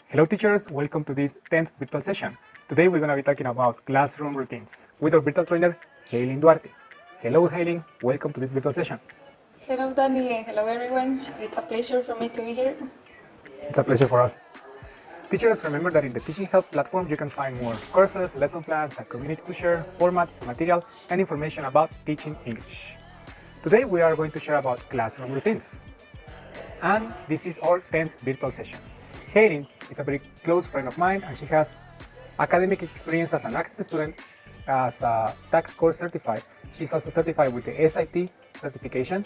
Hello teachers, welcome to this 10th virtual session. Today we're going to be talking about classroom routines with our virtual trainer, Haylin Duarte. Hello Haylin, welcome to this virtual session. Hello Danny and hello everyone. It's a pleasure for me to be here. It's a pleasure for us. Teachers, remember that in the Teaching Help platform you can find more courses, lesson plans, a community to share, formats, material, and information about teaching English. Today we are going to share about classroom routines. And this is our 10th virtual session. Haylin is a very close friend of mine and she has academic experience as an Access student, as a TAC course certified. She's also certified with the SIT certification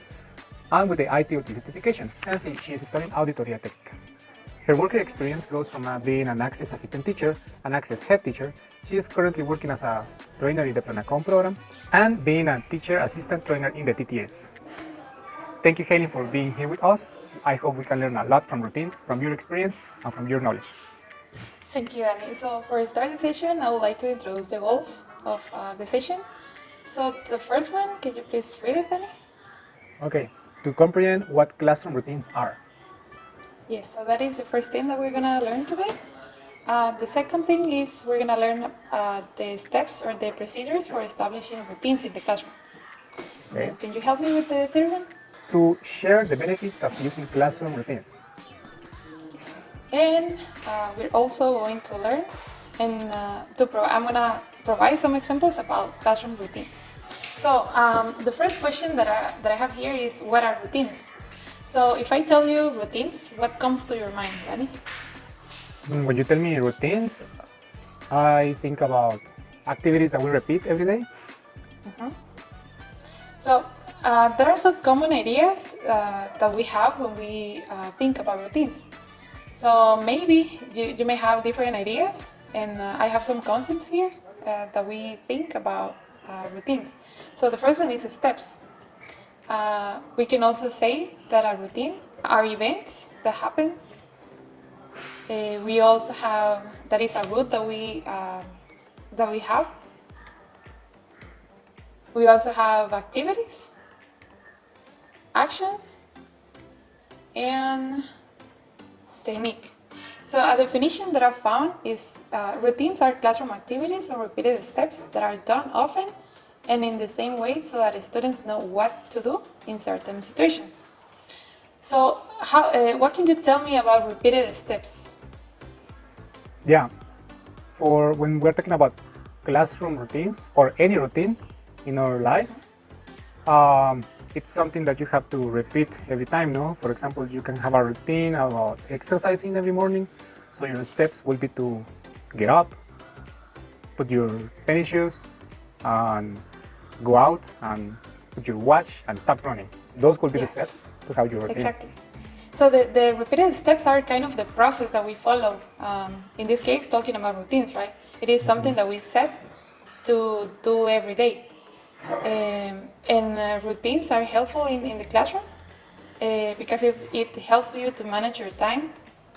and with the ITOT certification, and she is studying Auditoría Técnica. Her working experience goes from being an Access assistant teacher, an Access head teacher. She is currently working as a trainer in the Planacom program and being a teacher assistant trainer in the TTS. Thank you, Haylin, for being here with us. I hope we can learn a lot from routines, from your experience, and from your knowledge. Thank you, Danny. So for start the session, I would like to introduce the goals of the session. So the first one, can you please read it, Danny? Okay, to comprehend what classroom routines are. Yes, so that is the first thing that we're gonna learn today. The second thing is we're gonna learn the steps or the procedures for establishing routines in the classroom. Okay. Can you help me with the third one? To share the benefits of using classroom routines. And we're also going to learn and I'm gonna provide some examples about classroom routines. So the first question that I have here is, what are routines? So if I tell you routines, what comes to your mind, Danny? When you tell me routines, I think about activities that we repeat every day. So there are some common ideas that we have when we think about routines. So maybe you may have different ideas, and I have some concepts here that we think about routines. So the first one is steps. We can also say that a routine are events that happen. We also have, that is a route that we have. We also have activities, actions, and technique. So a definition that I found is routines are classroom activities or repeated steps that are done often and in the same way so that students know what to do in certain situations. So what can you tell me about repeated steps? Yeah, for when we're talking about classroom routines or any routine in our life, it's something that you have to repeat every time, no? For example, you can have a routine about exercising every morning, so your steps will be to get up, put your tennis shoes, and go out and put your watch and start running. Those could be the steps to have your routine. Exactly. So the repeated steps are kind of the process that we follow. In this case, talking about routines, right? It is something that we set to do every day. And routines are helpful in the classroom because it helps you to manage your time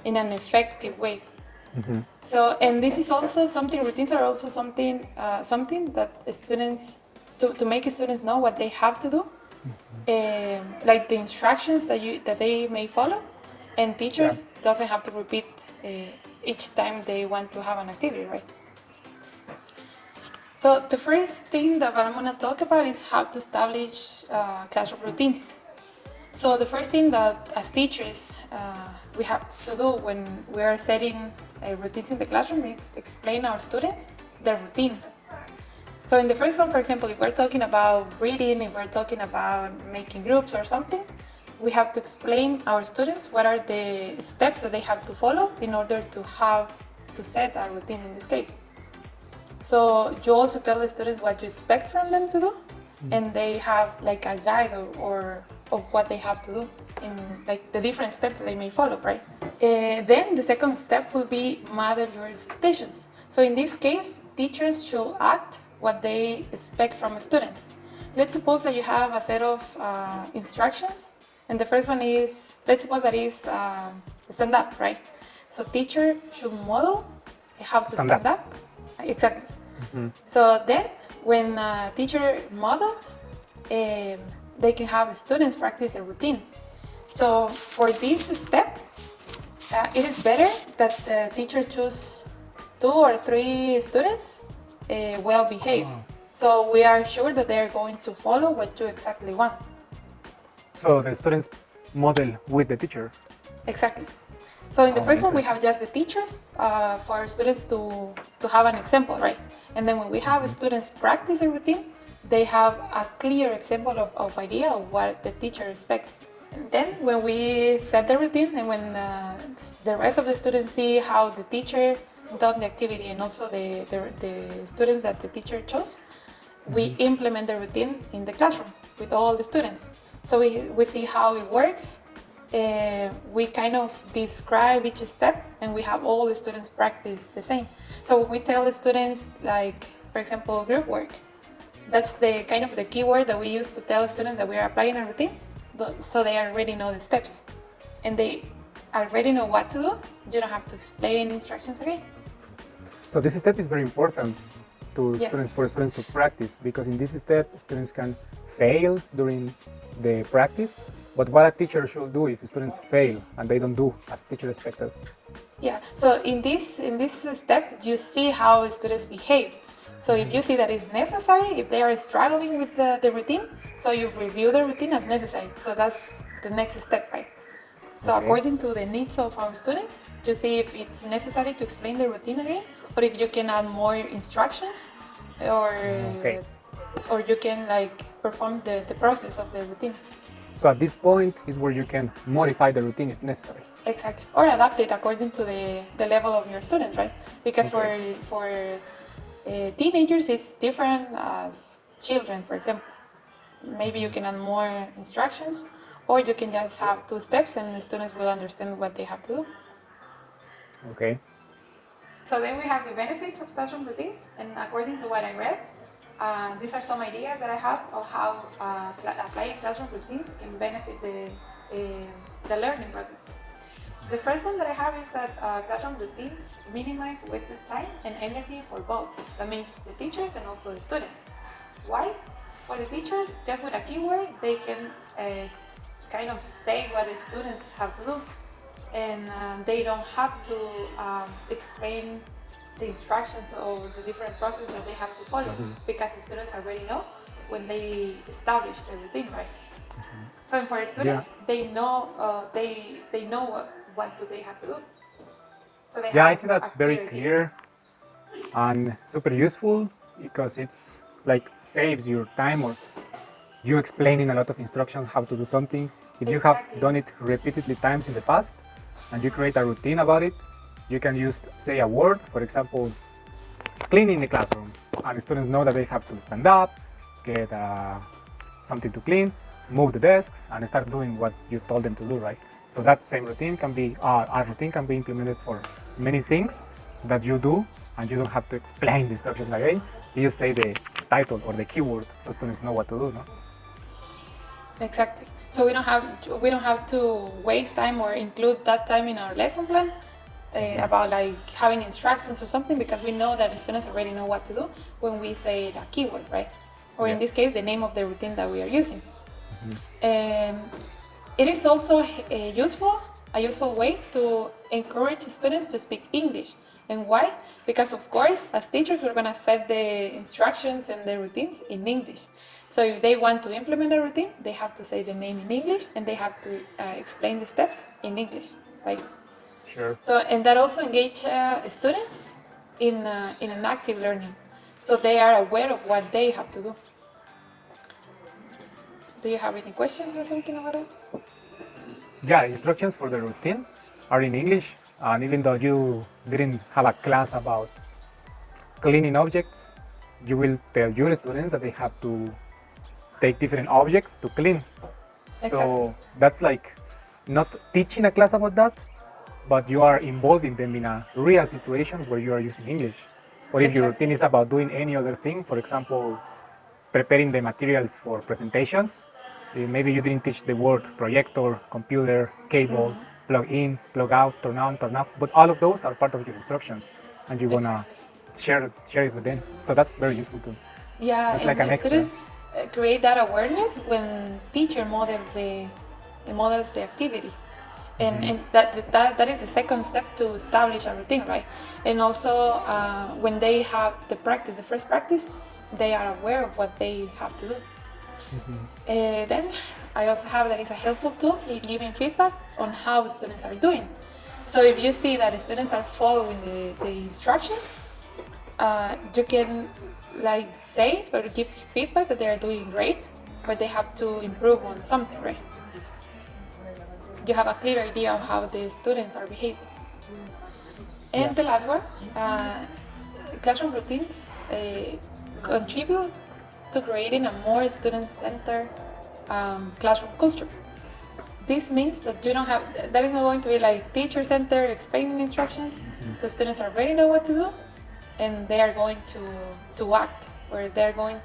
in an effective way. So, and this is also something, routines are also something that students, to make students know what they have to do, like the instructions that they may follow, and teachers doesn't have to repeat each time they want to have an activity, right? So the first thing that I'm going to talk about is how to establish classroom routines. So the first thing that as teachers we have to do when we are setting routines in the classroom is explain our students the routine. So in the first one, for example, if we're talking about reading, if we're talking about making groups or something, we have to explain our students what are the steps that they have to follow in order to set a routine in this case. So you also tell the students what you expect from them to do, and they have like a guide or of what they have to do in like the different steps they may follow, right? Then the second step will be model your expectations. So in this case, teachers should act what they expect from students. Let's suppose that you have a set of instructions, and the first one is, let's suppose that is stand up, right? So teacher should model how to stand up. Exactly. So then when a teacher models, they can have students practice the routine. So for this step, it is better that the teacher choose 2 or 3 students well behaved. So we are sure that they are going to follow what you exactly want. So the students model with the teacher. Exactly. So in the Oh, first one, we interesting. have just the teachers for students to have an example, right? And then when we have students practice the routine, they have a clear example of idea of what the teacher expects. And then when we set the routine and when the rest of the students see how the teacher done the activity and also the students that the teacher chose, we implement the routine in the classroom with all the students. So we see how it works. We kind of describe each step and we have all the students practice the same. So we tell the students, like, for example, group work. That's the kind of the keyword that we use to tell students that we are applying a routine, so they already know the steps. And they already know what to do. You don't have to explain instructions again. So this step is very important to Yes. students, for students to practice, because in this step students can fail during the practice. But what a teacher should do if students fail and they don't do as teacher expected? Yeah. So in this step, you see how students behave. So if you see that it's necessary, if they are struggling with the routine, so you review the routine as necessary. So that's the next step, right? So Okay. according to the needs of our students, you see if it's necessary to explain the routine again, or if you can add more instructions, or Okay. or you can like perform the process of the routine. So at this point is where you can modify the routine if necessary. Exactly. Or adapt it according to the level of your students, right? Because Okay. for teenagers, it's different as children, for example. Maybe you can add more instructions, or you can just have 2 steps and the students will understand what they have to do. Okay. So then we have the benefits of classroom routines, and according to what I read, these are some ideas that I have of how applying classroom routines can benefit the learning process. The first one that I have is that classroom routines minimize wasted time and energy for both. That means the teachers and also the students. Why? For the teachers, just with a keyword, they can kind of say what the students have to do, and they don't have to explain the instructions or the different processes that they have to follow, because the students already know when they establish the routine, right? So for students, they know they know what do they have to do. So they Yeah, I have see that a very clear idea. clear and super useful, because it's like saves your time, or you explaining a lot of instructions how to do something. If you have Exactly. done it repeatedly times in the past and you create a routine about it, you can just say a word, for example, cleaning the classroom, and the students know that they have to stand up, get something to clean, move the desks, and start doing what you told them to do, right? So that same routine can be, our routine can be implemented for many things that you do, and you don't have to explain the instructions again. You just say the title or the keyword so students know what to do, no? Exactly. So we don't have to waste time or include that time in our lesson plan about like having instructions or something, because we know that the students already know what to do when we say the keyword, right? Or in this Yes. case, the name of the routine that we are using. It is also a useful way to encourage students to speak English. And why? Because of course, as teachers, we're gonna set the instructions and the routines in English. So if they want to implement a routine, they have to say the name in English and they have to explain the steps in English, right? Sure. So, and that also engage students in an active learning. So they are aware of what they have to do. Do you have any questions or something about it? Yeah, instructions for the routine are in English, and even though you didn't have a class about cleaning objects, you will tell your students that they have to take different objects to clean. Exactly. So that's like not teaching a class about that, but you are involving them in a real situation where you are using English. Or if your Exactly. routine is about doing any other thing, for example, preparing the materials for presentations, maybe you didn't teach the word projector, computer, cable, plug in, plug out, turn on, turn off, but all of those are part of your instructions, and you wanna Exactly. share it with them. So that's very useful too. Yeah, That's like and an the extra. students create that awareness when teacher model models the activity. And that is the second step to establish a routine, right? And also when they have the first practice, they are aware of what they have to do. Then I also have that is a helpful tool in giving feedback on how students are doing. So if you see that the students are following the instructions, you can like say or give feedback that they are doing great, but they have to improve on something, right? You have a clear idea of how the students are behaving. And the last one, classroom routines contribute to creating a more student-centered classroom culture. This means that you don't have, that is not going to be like teacher-centered explaining instructions, so students already know what to do, and they are going to act, or they're going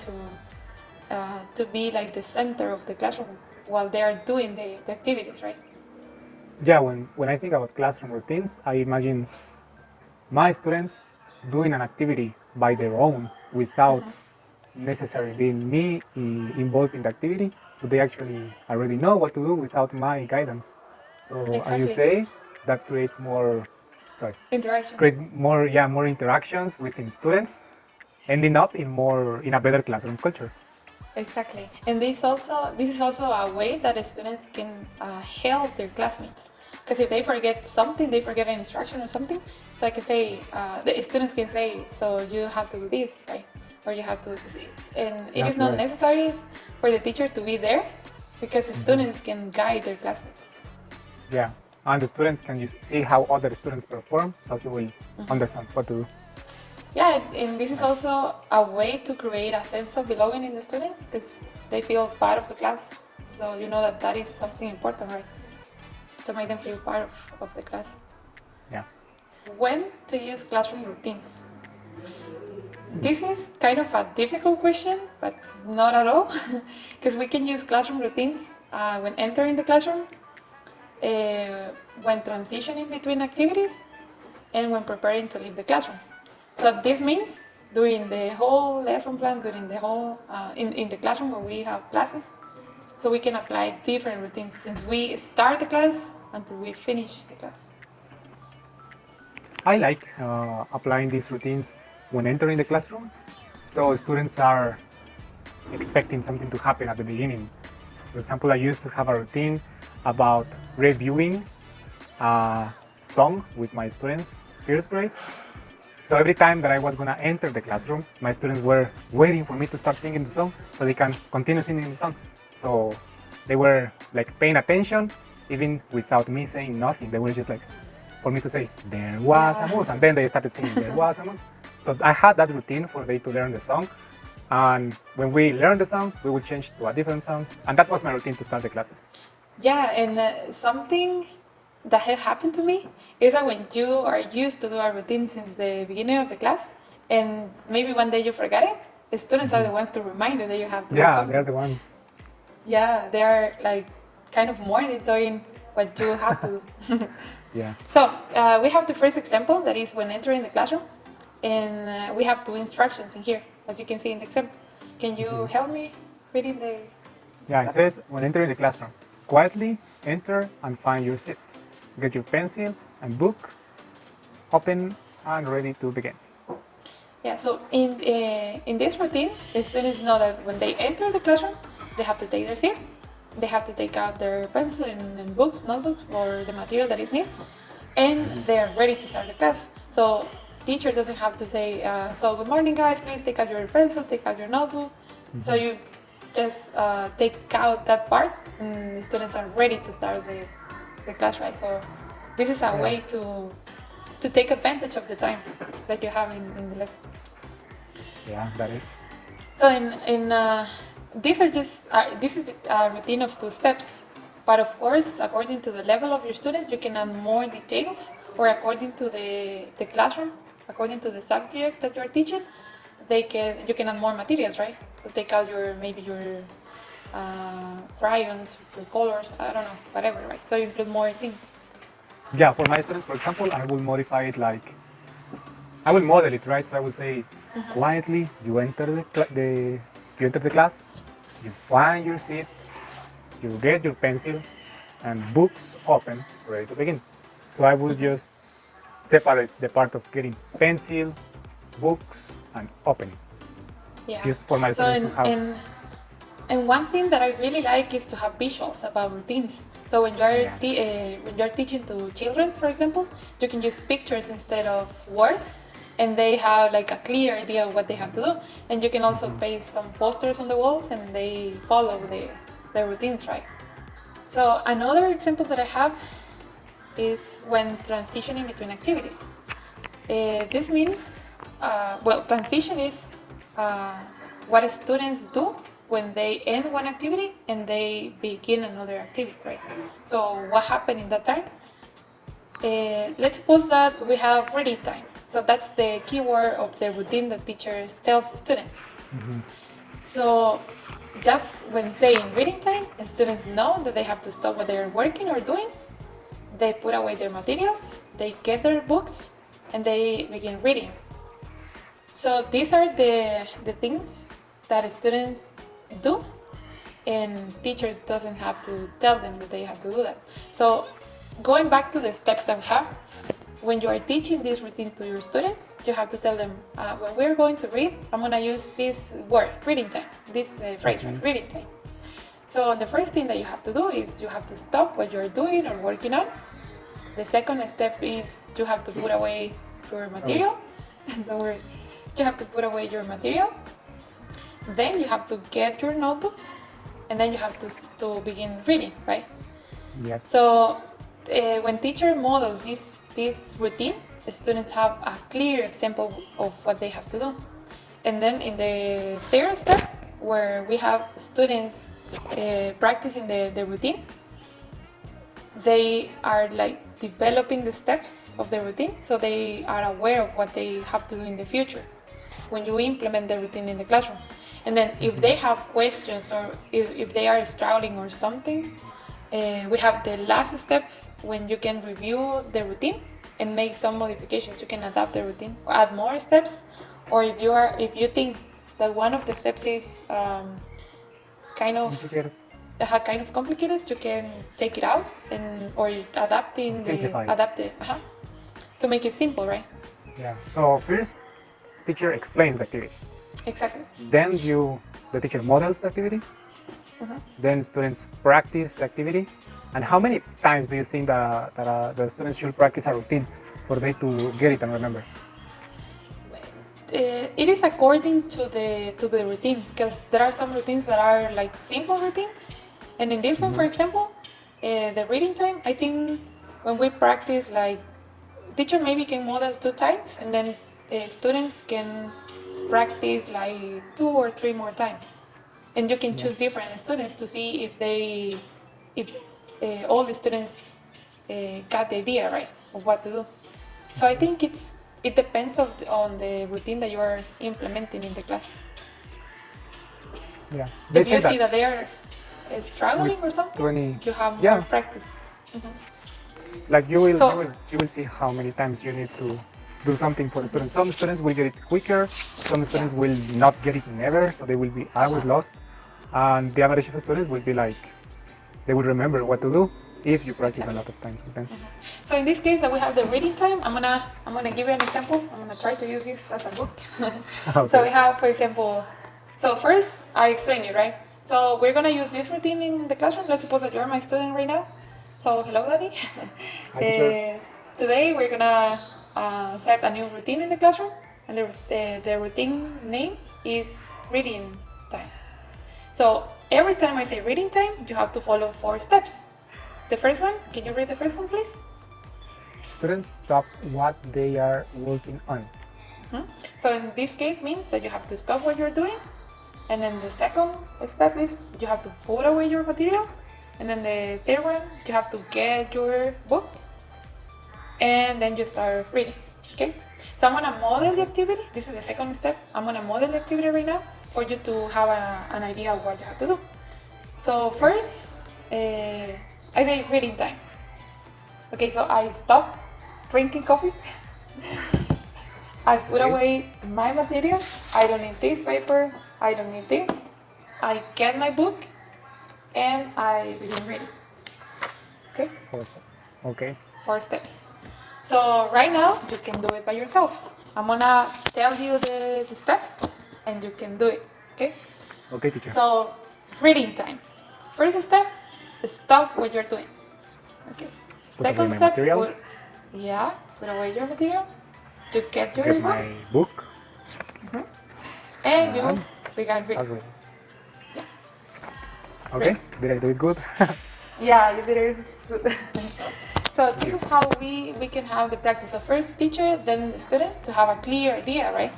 to be like the center of the classroom while they are doing the activities, right? Yeah, when I think about classroom routines, I imagine my students doing an activity by their own without necessarily being me involved in the activity, but they actually already know what to do without my guidance. So as you Exactly. say, that creates more, sorry, Interaction. creates more, yeah, more interactions within students, ending up in a better classroom culture. Exactly, and this is also a way that the students can help their classmates. Because if they forget something, they forget an instruction or something. So I can say the students can say, so you have to do this, right? Or you have to see. And it is That's not right. necessary for the teacher to be there, because the students can guide their classmates. Yeah, and the student can just see how other students perform, so he will understand what to do. Yeah, and this is also a way to create a sense of belonging in the students, because they feel part of the class. So you know that that is something important, right? To make them feel part of the class. Yeah. When to use classroom routines? This is kind of a difficult question, but not at all, because we can use classroom routines when entering the classroom, when transitioning between activities, and when preparing to leave the classroom. So this means during the whole lesson plan, during the whole, in the classroom where we have classes, so we can apply different routines since we start the class until we finish the class. I like applying these routines when entering the classroom, so students are expecting something to happen at the beginning. For example, I used to have a routine about reviewing a song with my students, first grade. So every time that I was gonna enter the classroom, my students were waiting for me to start singing the song so they can continue singing the song. So they were like paying attention even without me saying nothing. They were just like, for me to say, there was a mouse, and then they started singing, there was a mouse. So I had that routine for them to learn the song. And when we learn the song, we would change to a different song. And that was my routine to start the classes. Yeah, and something that had happened to me is that when you are used to do a routine since the beginning of the class, and maybe one day you forget it, the students are the ones to remind you that you have to do Yeah, they're something. the ones. Yeah, they are like kind of monitoring what you have to do. Yeah. So we have the first example, that is when entering the classroom, and we have two instructions in here, as you can see in the example. Can you help me reading the Yeah, it steps? says when entering the classroom, quietly enter and find your seat. Get your pencil and book, open and ready to begin. Yeah, so in this routine, the students know that when they enter the classroom, they have to take their seat, they have to take out their pencil and books, notebooks, or the material that is needed, and they are ready to start the class. So teacher doesn't have to say, so good morning guys, please take out your pencil, take out your notebook. So you just take out that part, and the students are ready to start the class, right? So this is a Yeah. way to take advantage of the time that you have in the lesson. Yeah, that is. So these are just this is a routine of two steps, but of course, according to the level of your students, you can add more details, or according to the classroom, according to the subject that you are teaching, you can add more materials, right? So take out maybe your crayons, your colors, I don't know, whatever, right? So you include more things. Yeah, for my students, for example, I will modify it like, I will model it, right? So I will say, quietly, you enter you enter the class, you find your seat, you get your pencil, and books open, ready to begin. So I will just separate the part of getting pencil, books, and opening, Yeah. just for my So students to have. and one thing that I really like is to have visuals about routines. So when you're teaching to children, for example, you can use pictures instead of words, and they have like a clear idea of what they have to do. And you can also paste some posters on the walls, and they follow the routines, right? So another example that I have is when transitioning between activities. This means, transition is what students do when they end one activity and they begin another activity, right? So what happened in that time? Let's suppose that we have reading time. So that's the keyword of the routine that teachers tells students. So just when saying reading time, students know that they have to stop what they're working or doing. They put away their materials, they get their books, and they begin reading. So these are the things that students do, and teachers doesn't have to tell them that they have to do that. So going back to the steps that we have, when you are teaching this routine to your students, you have to tell them, when we're going to read, I'm going to use this word, reading time, this phrase, right, reading time. So the first thing that you have to do is you have to stop what you're doing or working on. The second step is you have to put away your material. Don't worry. You have to put away your material. Then you have to get your notebooks, and then you have to begin reading, right? Yes. So when teacher models this routine, the students have a clear example of what they have to do. And then in the third step, where we have students practicing the routine, they are like developing the steps of the routine, so they are aware of what they have to do in the future when you implement the routine in the classroom. And then if they have questions or if they are struggling or something, we have the last step when you can review the routine and make some modifications. You can adapt the routine or add more steps, or if you think that one of the steps is kind of complicated, you can take it out or adapt it to make it simple, right? Yeah. So first, teacher explains the activity. Exactly. Then the teacher models the activity. Then students practice the activity. And how many times do you think that the students should practice a routine for them to get it and remember? It is according to the routine, because there are some routines that are like simple routines, and in this one, for example, the reading time, I think when we practice, like, teacher maybe can model 2 times, and then students can practice like 2 or 3 more times, and you can choose different students to see if all the students got the idea right of what to do. So I think it depends on the routine that you are implementing in the class. Yeah. If you see that they are struggling or something, you have more practice. Like you will see how many times you need to do something for the students. Some students will get it quicker, some students will not get it never, so they will be always lost. And the average of students will be like, they will remember what to do if you practice a lot of times with them. So in this case that we have the reading time, I'm gonna give you an example. I'm gonna try to use this as a book. Okay. So we have, for example, so first I explain you, right? So we're gonna use this routine in the classroom. Let's suppose that you're my student right now. So hello, Daddy. Hi, teacher. Today we're gonna set a new routine in the classroom, and the routine name is reading time. So every time I say reading time, you have to follow 4 steps. The first one, can you read the first one, please? Students stop what they are working on. So in this case means that you have to stop what you're doing, and then the second step is you have to put away your material, and then the third one, you have to get your book, and then you start reading. Okay? So I'm gonna model the activity. This is the second step. I'm gonna model the activity right now for you to have an idea of what you have to do. So first, I say reading time. Okay, so I stop drinking coffee. I put away my material. I don't need this paper. I don't need this. I get my book and I begin reading. Okay, 4 steps. Okay. 4 steps. So right now you can do it by yourself. I'm gonna tell you the steps and you can do it. Okay? Okay, teacher. So reading time. First step, stop what you're doing. Okay. Put away Second my step, materials. put away your material. You get your Get book my book and you and begin start reading. reading. Yeah. Okay. Did I do it good? Yeah, you did it. Good. So this is how we can have the practice of first teacher, then the student to have a clear idea, right?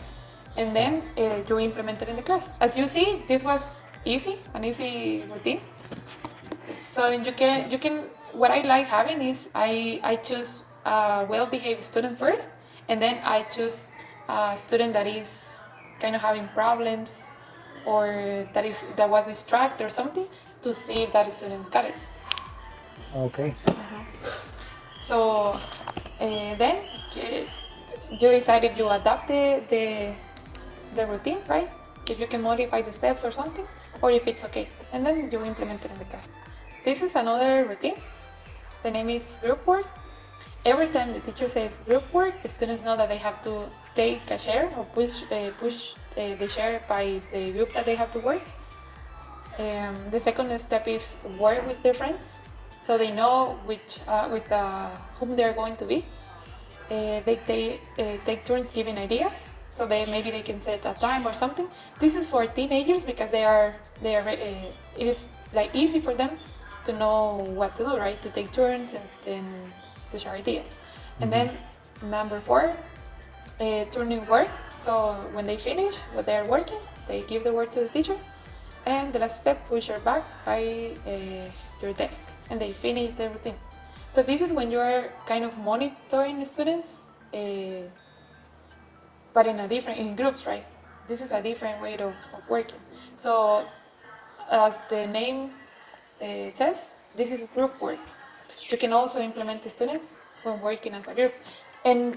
And then you implement it in the class. As you see, this was easy, an easy routine. So you can. What I like having is I choose a well-behaved student first, and then I choose a student that is kind of having problems, or that was distracted or something, to see if that student's got it. Okay. So then you decide if you adapt the routine, right? If you can modify the steps or something, or if it's okay, and then you implement it in the class. This is another routine. The name is group work. Every time the teacher says group work, the students know that they have to take a share or push the share by the group that they have to work. The second step is work with their friends, so they know with whom they are going to be. They take turns giving ideas, so maybe they can set a time or something. This is for teenagers because it is like easy for them to know what to do, right? To take turns and to share ideas. And then number 4, turning work. So when they finish what they are working, they give the work to the teacher. And the last step, push your back by your desk, and they finish the routine. So this is when you are kind of monitoring the students, but in groups, right? This is a different way of working. So as the name says, this is group work. You can also implement the students when working as a group. And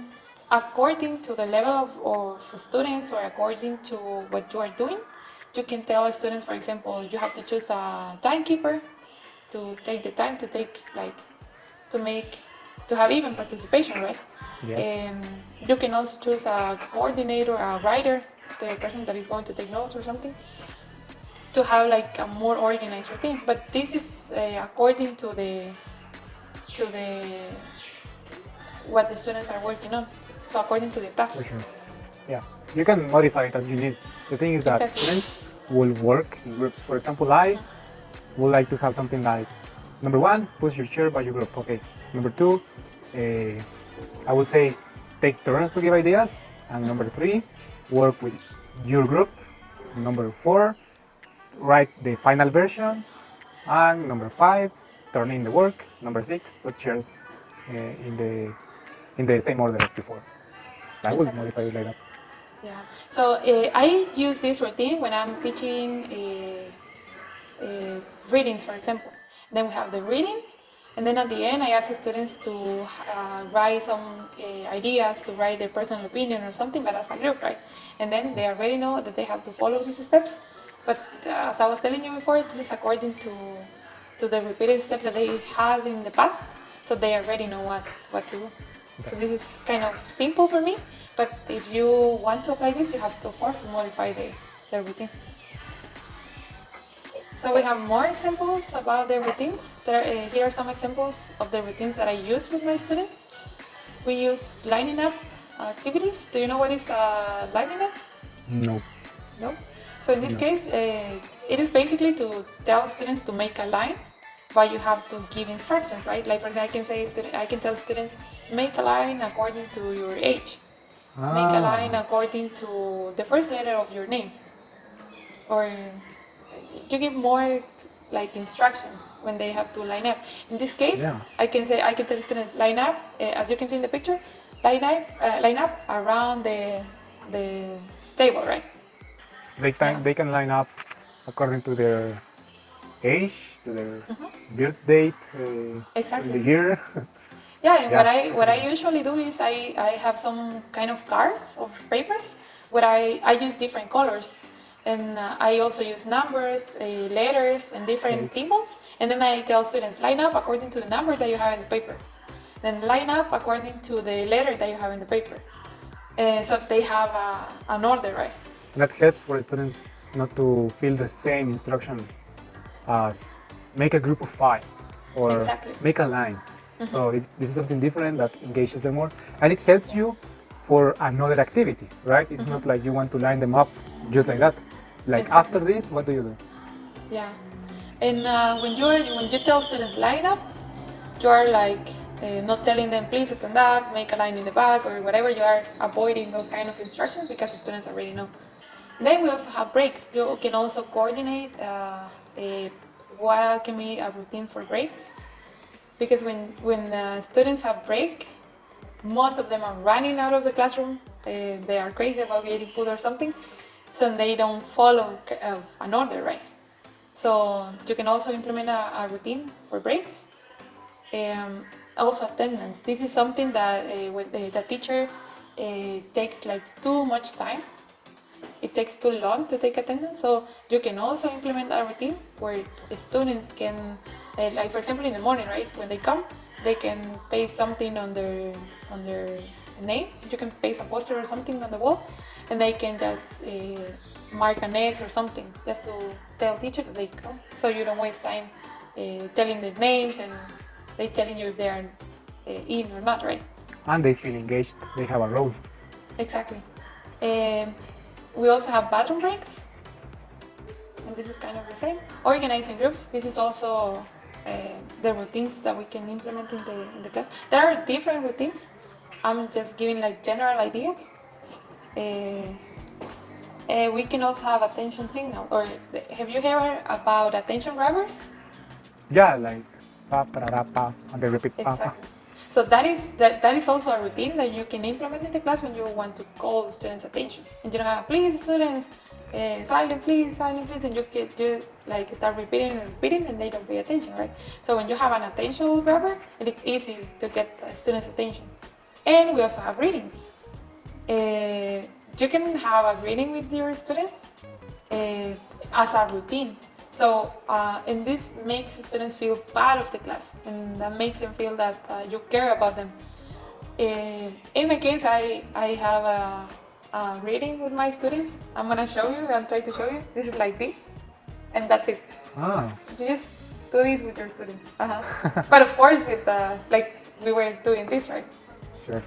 according to the level of students, or according to what you are doing, you can tell students, for example, you have to choose a timekeeper to take the time to take, like, to make, to have even participation, right? Yes. You can also choose a coordinator, a writer, the person that is going to take notes or something, to have like a more organized routine. But this is according to the what the students are working on. So according to the task. For sure. Yeah. You can modify it as you need. The thing is that Exactly. students will work in groups. For example, I would like to have something like number 1, push your chair by your group. Okay. Number 2, I would say take turns to give ideas. And number 3, work with your group. Number 4, write the final version. And number 5, turn in the work. Number 6, put chairs in the same order as before. I will Exactly. modify it like that. Yeah. So I use this routine when I'm teaching readings, for example. Then we have the reading, and then at the end, I ask the students to write some ideas, to write their personal opinion or something, but as a group, right? And then they already know that they have to follow these steps. But as I was telling you before, this is according to the repeated steps that they had in the past, so they already know what to do. So this is kind of simple for me, but if you want to apply this, you have to, of course, modify the routine. So we have more examples about the routines. Here are some examples of the routines that I use with my students. We use lining up activities. Do you know what is lining up? No. No? So in this No. case, it is basically to tell students to make a line, but you have to give instructions, right? Like for example, I can tell students, make a line according to your age. Make a line according to the first letter of your name. Or you give more like instructions when they have to line up. In this case, Yeah. I can tell students, line up, as you can see in the picture, line up around the table, right? Yeah. They can line up according to their age, to their birth date, Exactly. the year. Yeah, and Yeah, what I usually do is I have some kind of cards or papers where I use different colors. And I also use numbers, letters, and different symbols. And then I tell students, line up according to the number that you have in the paper. Then line up according to the letter that you have in the paper. So they have an order, right? That helps for students not to feel the same instruction as make a group of 5 or Exactly. make a line. So this is something different that engages them more, and it helps you for another activity, right? It's not like you want to line them up just like that. Like after this, what do you do? Yeah, and when you tell students line up, you are like not telling them please stand up, make a line in the back or whatever. You are avoiding those kind of instructions because the students already know. Then we also have breaks. You can also coordinate what can be a routine for breaks, because when the students have break, most of them are running out of the classroom. They are crazy about getting food or something, so they don't follow an order, right? So you can also implement a routine for breaks. Also attendance. This is something that when the teacher takes like too much time. It takes too long to take attendance. So you can also implement a routine where students can, like for example in the morning, right? When they come, they can paste something on their name. You can paste a poster or something on the wall, and they can just mark an X or something just to tell teacher that they come. So you don't waste time telling the names and they telling you if they are in or not, right? And they feel engaged, they have a role. Exactly. We also have bathroom breaks, and this is kind of the same. Organizing groups. This is also the routines that we can implement in the class. There are different routines. I'm just giving like general ideas. We can also have attention signal. Or have you heard about attention grabbers? Yeah, like pa pa ra pa, and they repeat pa pa. Exactly. So that is also a routine that you can implement in the class when you want to call the students' attention. And you don't have, please students, silent please, and you like start repeating and repeating and they don't pay attention, right? So when you have an attention grabber, it's easy to get students' attention. And we also have readings. You can have a reading with your students as a routine. So, and this makes students feel part of the class, and that makes them feel that you care about them. In my case, I have a reading with my students. I'm gonna show you, I'll try to show you. This is like this, and that's it. Ah. You just do this with your students. But of course, with like we were doing this, right? Sure.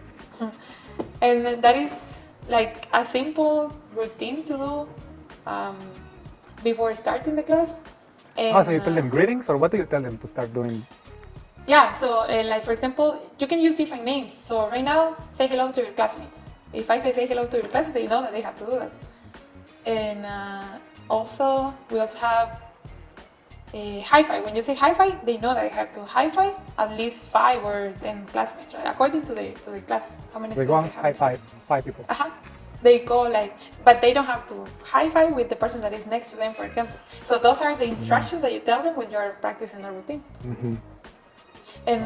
And that is like a simple routine to do before starting the class. And, So you tell them greetings, or what do you tell them to start doing? Yeah, so like for example, you can use different names. So right now, say hello to your classmates. If I say hello to your class, they know that they have to do that. And also, we also have hi-fi. When you say hi-fi, they know that they have to hi-fi at least 5 or 10 classmates, right? According to the class, how many They students go they have. high 5 people. They go like, but they don't have to high-five with the person that is next to them, for example. So those are the instructions that you tell them when you're practicing a routine. And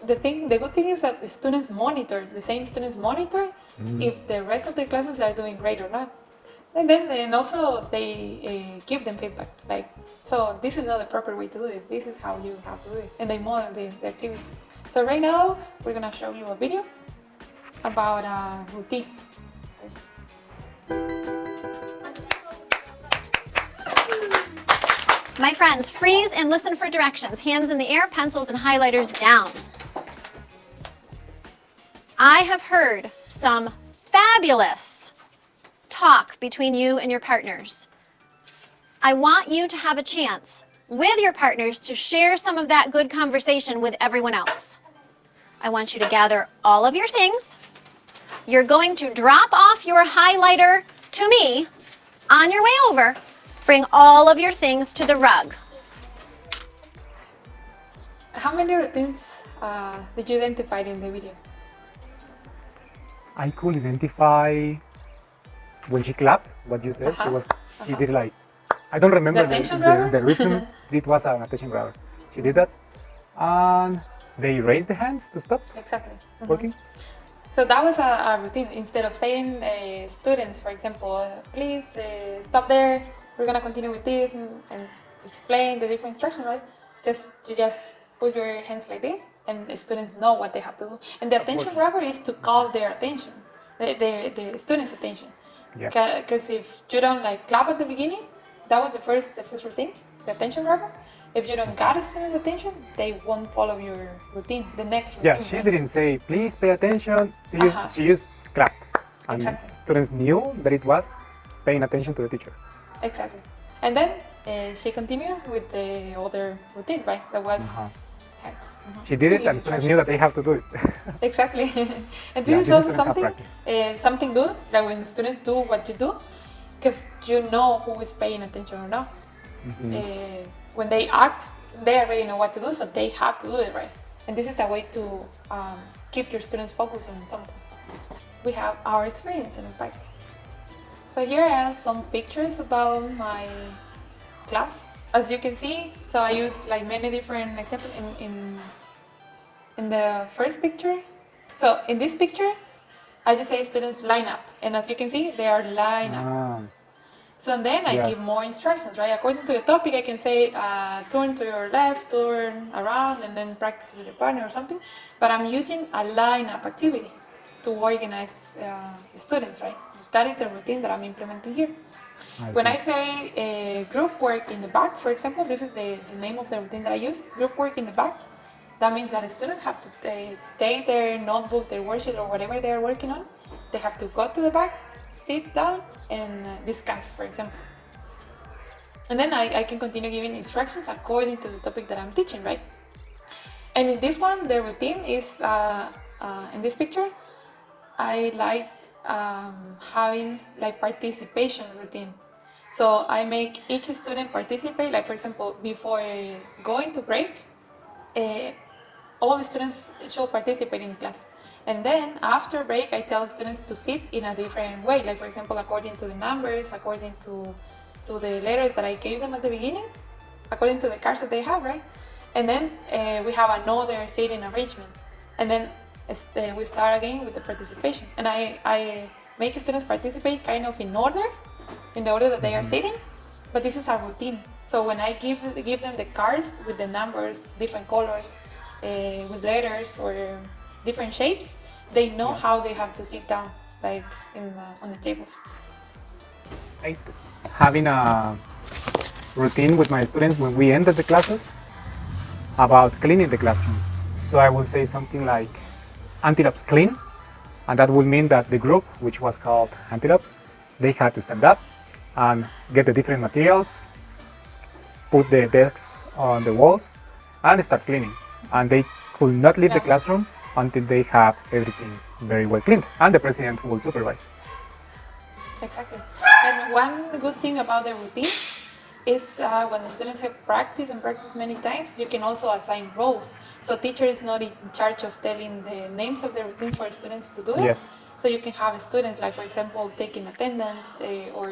the good thing is that the students monitor, the same students monitor if the rest of their classes are doing great or not. And also they give them feedback, like, so this is not the proper way to do it, this is how you have to do it. And they model the activity. So right now, we're gonna show you a video about a routine. My friends, freeze and listen for directions. Hands in the air, pencils and highlighters down. I have heard some fabulous talk between you and your partners. I want you to have a chance with your partners to share some of that good conversation with everyone else. I want you to gather all of your things. You're going to drop off your highlighter to me on your way over. Bring all of your things to the rug. How many routines did you identify in the video? I could identify when she clapped, what you said. She did like, I don't remember the rhythm. It was an attention grabber. She did that. And they raised the hands to stop Exactly. working. So that was a routine. Instead of saying students, for example, please stop there, we're gonna continue with this and explain the different instructions, right? You just put your hands like this, and the students know what they have to do. And the attention grabber is to call their attention, the students' attention. Yeah. Because if you don't like clap at the beginning, that was the first routine, the attention grabber. If you don't got a student's attention, they won't follow your routine, the next routine. Yeah, she didn't say, please pay attention. She just clapped. And Exactly. students knew that it was paying attention to the teacher. Exactly. And then she continues with the other routine, right? That was hands. She did it and students knew that they have to do it. Exactly. And Yeah, this is these also students have practiced. something good, that when students do what you do, because you know who is paying attention or not. When they act, they already know what to do, so they have to do it right. And this is a way to keep your students focused on something. We have our experience and advice. So here are some pictures about my class. As you can see, so I use like many different examples in the first picture. So in this picture, I just say students line up, and as you can see, they are lined up. Ah, So then I Yeah. give more instructions, right? According to the topic, I can say turn to your left, turn around, and then practice with your partner or something. But I'm using a line-up activity to organize the students, right? That is the routine that I'm implementing here. When I say group work in the back, for example, this is the name of the routine that I use, group work in the back. That means that the students have to take their notebook, their worksheet, or whatever they are working on. They have to go to the back, sit down, and discuss, for example. And then I can continue giving instructions according to the topic that I'm teaching, right? And in this one, the routine is, in this picture, I like having like participation routine. So I make each student participate, like for example, before going to break, all the students should participate in class. And then after break, I tell students to sit in a different way, like for example, according to the numbers, according to the letters that I gave them at the beginning, according to the cards that they have, right? And then we have another seating arrangement. And then we start again with the participation. And I make students participate kind of in the order that they are sitting, but this is a routine. So when I give them the cards with the numbers, different colors, with letters or different shapes, they know how they have to sit down, like on the tables. like having a routine with my students when we enter the classes about cleaning the classroom. So I will say something like anti-lapse clean, and that will mean that the group, which was called anti-lapse, they had to stand up and get the different materials, put the desks on the walls, and start cleaning. And they could not leave the classroom until they have everything very well cleaned, and the president will supervise. Exactly. And one good thing about the routine is when the students have practiced and practiced many times, you can also assign roles. So teacher is not in charge of telling the names of the routines for students to do it. Yes. So you can have students, like for example, taking attendance or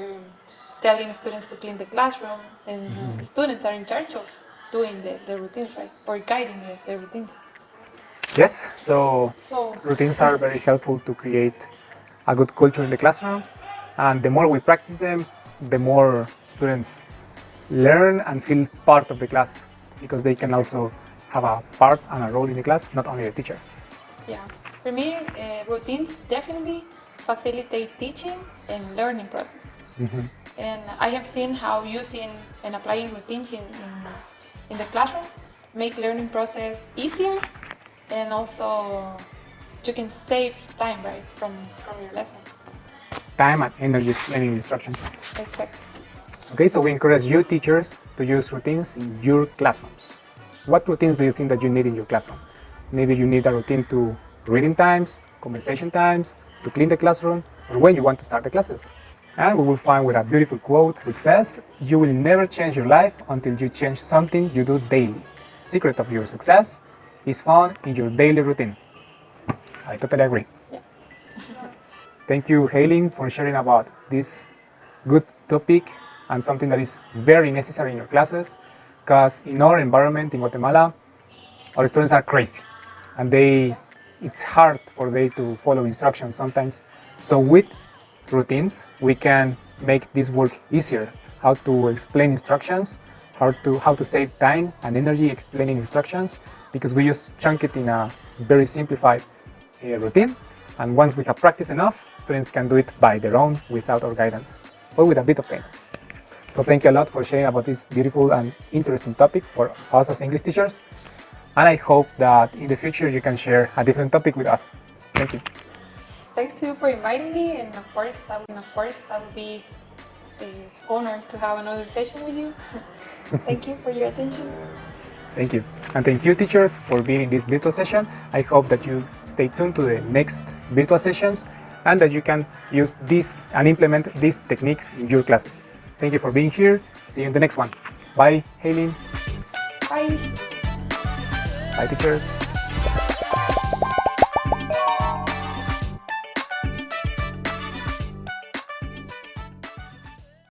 telling students to clean the classroom, and the students are in charge of doing the routines, right? Or guiding the routines. Yes, so So routines are very helpful to create a good culture in the classroom, and the more we practice them, the more students learn and feel part of the class, because they can also have a part and a role in the class, not only the teacher. yeah, for me, routines definitely facilitate teaching and learning process. And I have seen how using and applying routines in the classroom make learning process easier, and also you can save time, right, from your lesson. Time and energy explaining instructions. Exactly. Okay, so we encourage you teachers to use routines in your classrooms. What routines do you think that you need in your classroom? Maybe you need a routine to reading times, conversation times, to clean the classroom, or when you want to start the classes. And we will find with a beautiful quote which says, "You will never change your life until you change something you do daily. Secret of your success is found in your daily routine." I totally agree. Yeah. Thank you, Hailing, for sharing about this good topic and something that is very necessary in your classes, because in our environment in Guatemala, our students are crazy and they it's hard for them to follow instructions sometimes. So with routines, we can make this work easier. How to explain instructions, how to save time and energy explaining instructions, because we just chunk it in a very simplified routine. And once we have practiced enough, students can do it by their own without our guidance, or with a bit of guidance. So thank you a lot for sharing about this beautiful and interesting topic for us as English teachers. And I hope that in the future you can share a different topic with us. Thank you. Thanks to you for inviting me, and of course I would be honored to have another session with you. Thank you for your attention. Thank you. And thank you, teachers, for being in this virtual session. I hope that you stay tuned to the next virtual sessions and that you can use this and implement these techniques in your classes. Thank you for being here. See you in the next one. Bye, Haylin. Bye. Bye, teachers.